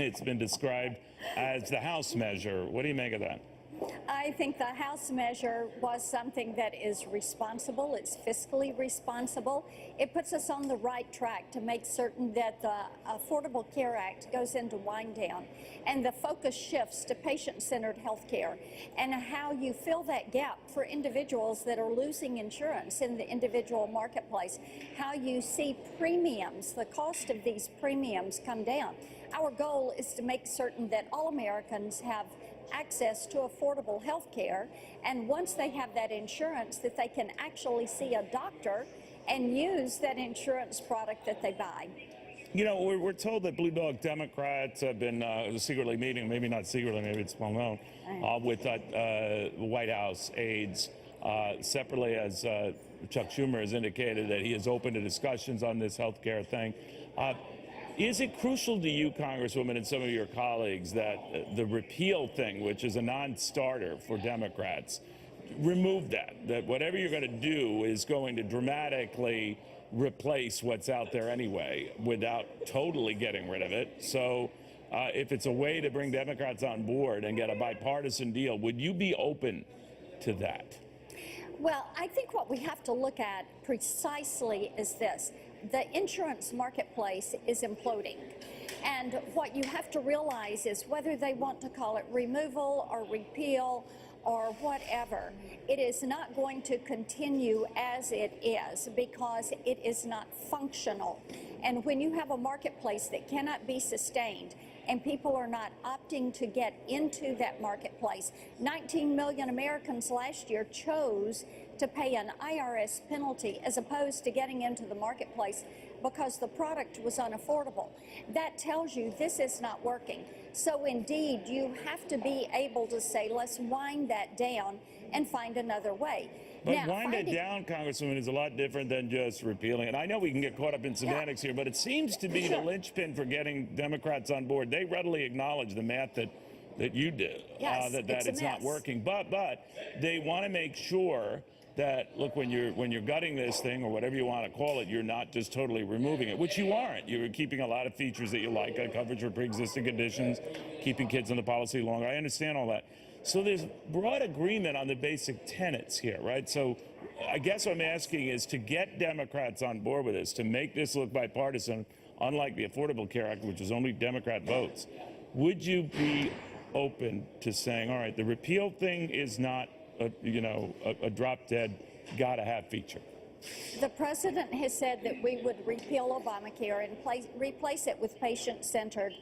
It's been described as the House measure. What do you make of that? I think the House measure was something that is responsible. It's fiscally responsible. It puts us on the right track to make certain that the Affordable Care Act goes into wind down and the focus shifts to patient-centered health care and how you fill that gap for individuals that are losing insurance in the individual marketplace, how you see premiums, the cost of these premiums come down. Our goal is to make certain that all Americans have access to affordable health care, and once they have that insurance, that they can actually see a doctor and use that insurance product that they buy. You know, we're told that Blue Dog Democrats have been secretly meeting, maybe not secretly, maybe it's well known, with White House aides. Separately, as Chuck Schumer has indicated that he is open to discussions on this health care thing. Is it crucial to you, Congresswoman, and some of your colleagues that the repeal thing, which is a non-starter for Democrats, remove that whatever you're going to do is going to dramatically replace what's out there anyway without totally getting rid of it? So if it's a way to bring Democrats on board and get a bipartisan deal, would you be open to that? Well, I think what we have to look at precisely is this. The insurance marketplace is imploding. And what you have to realize is whether they want to call it removal or repeal or whatever, it is not going to continue as it is because it is not functional. And when you have a marketplace that cannot be sustained and people are not opting to get into that marketplace, 19 million Americans last year chose to pay an IRS penalty as opposed to getting into the marketplace because the product was unaffordable. That tells you this is not working. So indeed, you have to be able to say, let's wind that down and find another way. But now, wind it down, Congresswoman, is a lot different than just repealing it. I know we can get caught up in semantics here, but it seems to be the linchpin for getting Democrats on board. They readily acknowledge the math that you did, yes, that it's not working. But they want to make sure that, look, when you're gutting this thing or whatever you want to call it, you're not just totally removing it, which you aren't. You're keeping a lot of features that you like, coverage for pre-existing conditions, keeping kids in the policy longer. I understand all that. So there's broad agreement on the basic tenets here, right? So I guess what I'm asking is to get Democrats on board with this, to make this look bipartisan, unlike the Affordable Care Act, which is only Democrat votes. Would you be open to saying, all right, the repeal thing is not a drop-dead, gotta-have feature? The president has said that we would repeal Obamacare and replace it with patient-centered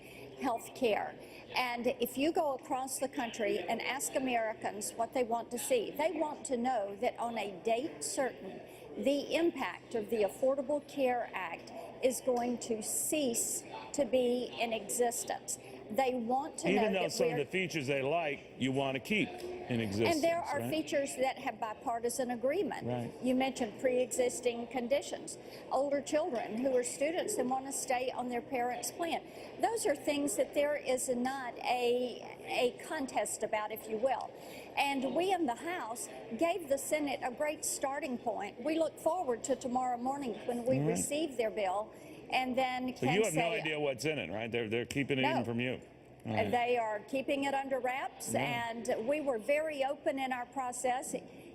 health care. And if you go across the country and ask Americans what they want to see, they want to know that on a date certain, the impact of the Affordable Care Act is going to cease to be in existence. They want to know even though some of the features they like, you want to keep in existence. And there are features that have bipartisan agreement. Right. You mentioned pre-existing conditions, older children who are students and want to stay on their parents' plan. Those are things that there is not a contest about, if you will. And we in the House gave the Senate a great starting point. We look forward to tomorrow morning when we receive their bill. And then so you have no idea what's in it, right? They're keeping it in from you. Right. They are keeping it under wraps, and we were very open in our process.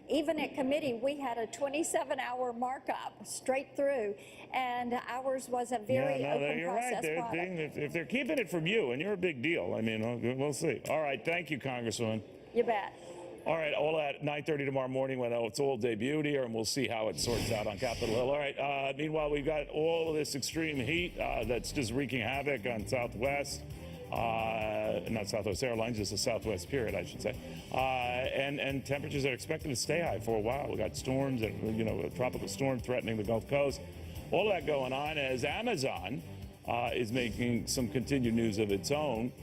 Even at committee, we had a 27-hour markup straight through, and ours was a very open process product. If they're keeping it from you, and you're a big deal, I mean, we'll see. All right, thank you, Congresswoman. You bet. All right, all at 9:30 tomorrow morning when it's all debuted here, and we'll see how it sorts out on Capitol Hill. All right, meanwhile, we've got all of this extreme heat that's just wreaking havoc on Southwest. Not Southwest Airlines, just the Southwest period, I should say. And temperatures are expected to stay high for a while. We've got storms and, a tropical storm threatening the Gulf Coast. All that going on as Amazon is making some continued news of its own.